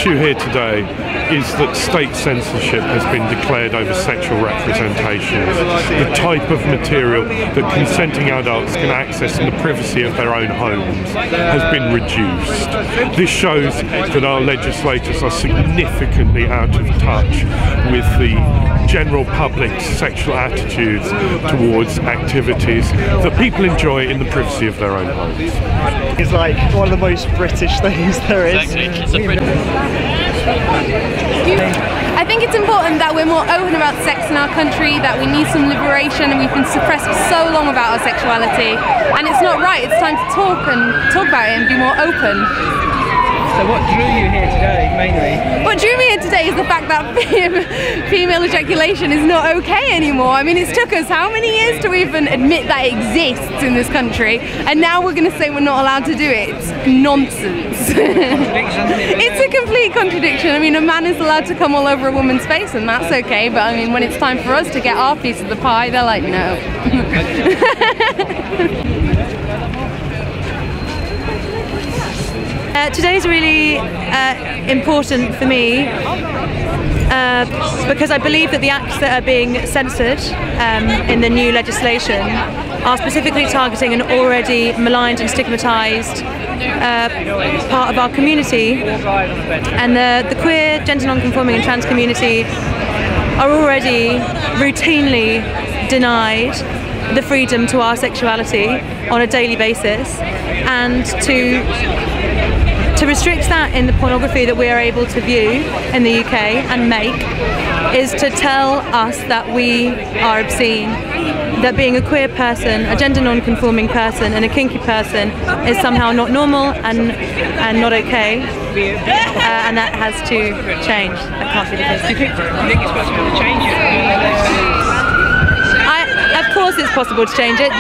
issue here today is that state censorship has been declared over sexual representations. The type of material that consenting adults can access in the privacy of their own homes has been reduced. This shows that our legislators are significantly out of touch with the general public's sexual attitudes towards activities that people enjoy in the privacy of their own homes. It's like one of the most British things there is. I think it's important that we're more open about sex in our country, that we need some liberation, and we've been suppressed for so long about our sexuality, and it's not right. It's time to talk about it and be more open. So what drew you here today, mainly? What drew me here today is the fact that female ejaculation is not okay anymore. I mean, it's took us how many years to even admit that it exists in this country, and now we're going to say we're not allowed to do it. It's nonsense. It's a complete contradiction. I mean, a man is allowed to come all over a woman's face, and that's okay, but I mean, when it's time for us to get our piece of the pie, they're like, no. Today's really important for me because I believe that the acts that are being censored in the new legislation are specifically targeting an already maligned and stigmatised part of our community, and the queer, gender non-conforming and trans community are already routinely denied the freedom to our sexuality on a daily basis, and to restrict that in the pornography that we are able to view in the UK and make is to tell us that we are obscene, that being a queer person, a gender non-conforming person and a kinky person is somehow not normal and not okay, and that has to change. That can't be the case. Do you think it's possible to change it? Of course it's possible to change it.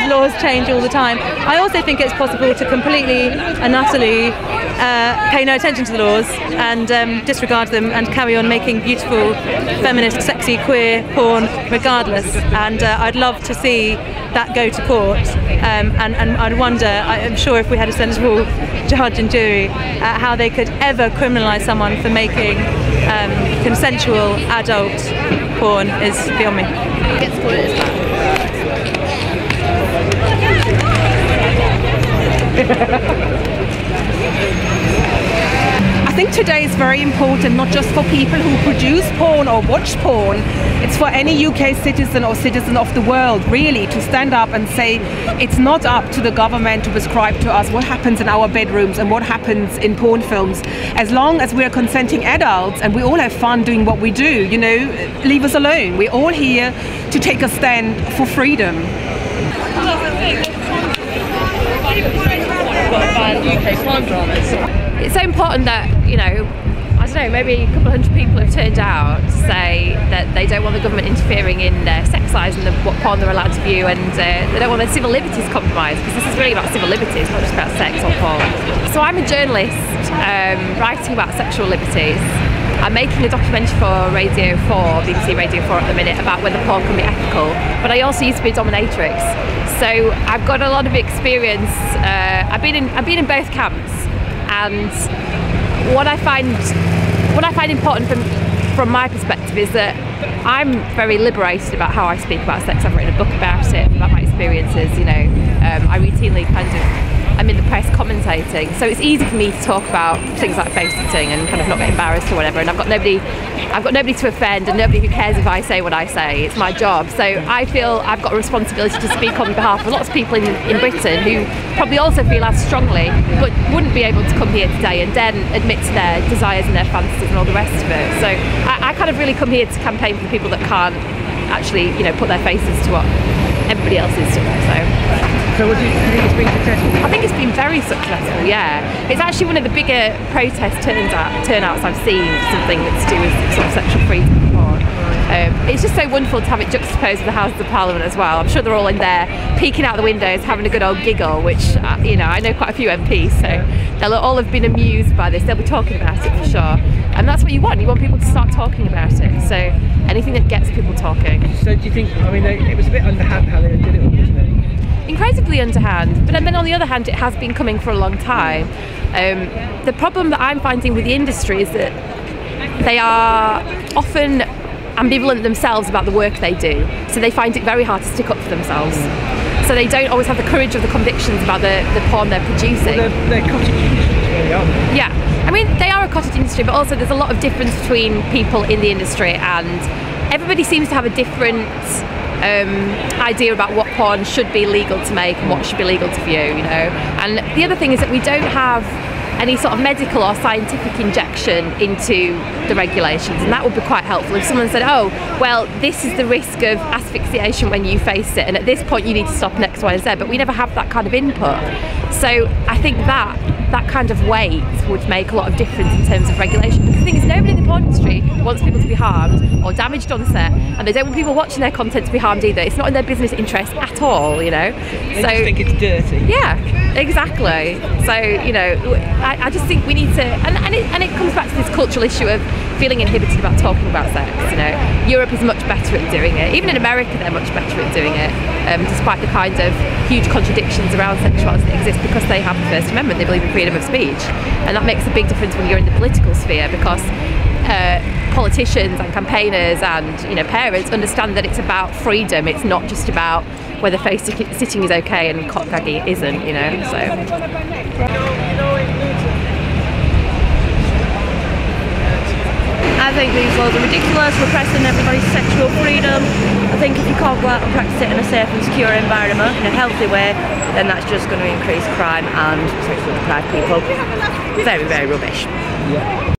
Laws change all the time. I also think it's possible to completely and utterly pay no attention to the laws and disregard them and carry on making beautiful, feminist, sexy, queer porn regardless. And I'd love to see that go to court. And I'd wonder, I'm sure if we had a sensible judge and jury, how they could ever criminalise someone for making consensual adult porn is beyond me. I think today is very important, not just for people who produce porn or watch porn. It's for any UK citizen or citizen of the world, really, to stand up and say it's not up to the government to prescribe to us what happens in our bedrooms and what happens in porn films. As long as we're consenting adults and we all have fun doing what we do, you know, leave us alone. We're all here to take a stand for freedom. It's so important that, you know, I don't know, maybe a couple of hundred people have turned out to say that they don't want the government interfering in their sex lives and what porn they're allowed to view, and they don't want their civil liberties compromised, because this is really about civil liberties, not just about sex or porn. So I'm a journalist writing about sexual liberties. I'm making a documentary for Radio 4, BBC Radio 4 at the minute, about whether porn can be ethical, but I also used to be a dominatrix. So I've got a lot of experience. I've been in both camps, and what I find important from my perspective is that I'm very liberated about how I speak about sex. I've written a book about it, about my experiences. You know, I routinely I'm in the press commentating, so it's easy for me to talk about things like face-sitting and kind of not get embarrassed or whatever, and I've got nobody to offend and nobody who cares if I say what I say. It's my job, so I feel I've got a responsibility to speak on behalf of lots of people in Britain who probably also feel as strongly but wouldn't be able to come here today and then admit to their desires and their fantasies and all the rest of it. So I kind of really come here to campaign for the people that can't actually, you know, put their faces to what everybody else is doing. So what do you think it's been successful? I think it's been very successful, yeah. It's actually one of the bigger protest turnouts I've seen for something that's to do with sort of sexual freedom and porn. It's just so wonderful to have it juxtaposed with the Houses of Parliament as well. I'm sure they're all in there peeking out the windows, having a good old giggle, which, you know, I know quite a few MPs, so they'll all have been amused by this. They'll be talking about it for sure. And that's what you want people to start talking about it. So anything that gets people talking. So do you think, I mean, it was a bit underhand how they did it all, wasn't it? incredibly underhand. But then on the other hand, it has been coming for a long time. The problem that I'm finding with the industry is that they are often ambivalent themselves about the work they do, so they find it very hard to stick up for themselves. So they don't always have the courage of the convictions about the porn they're producing. Well, they're cottage industries, really, aren't they? Yeah, I mean, they are a cottage industry, but also there's a lot of difference between people in the industry, and everybody seems to have a different idea about what porn should be legal to make and what should be legal to view, you know. And the other thing is that we don't have any sort of medical or scientific injection into the regulations, and that would be quite helpful if someone said, oh, well, this is the risk of asphyxiation when you face it, and at this point you need to stop in X, Y, and Z, but we never have that kind of input. So I think that kind of weight would make a lot of difference in terms of regulation, because the thing is, nobody in the porn industry wants people to be harmed or damaged on set, and they don't want people watching their content to be harmed either. It's not in their business interest at all, you know. They just think it's dirty. Yeah, exactly. So, you know, I just think we need to, and it comes back to this cultural issue of feeling inhibited about talking about sex, you know. Europe is much better at doing it. Even in America, they're much better at doing it, despite the kind of huge contradictions around sexuality that exist, because they have the First Amendment, they believe in freedom of speech. And that makes a big difference when you're in the political sphere, because politicians and campaigners and, you know, parents understand that it's about freedom. It's not just about whether face sitting is okay and cock gagging isn't, you know. So I think these laws are ridiculous, repressing everybody's sexual freedom. I think if you can't go out and practice it in a safe and secure environment, in a healthy way, then that's just going to increase crime and sexually deprived people. Very, very rubbish. Yeah.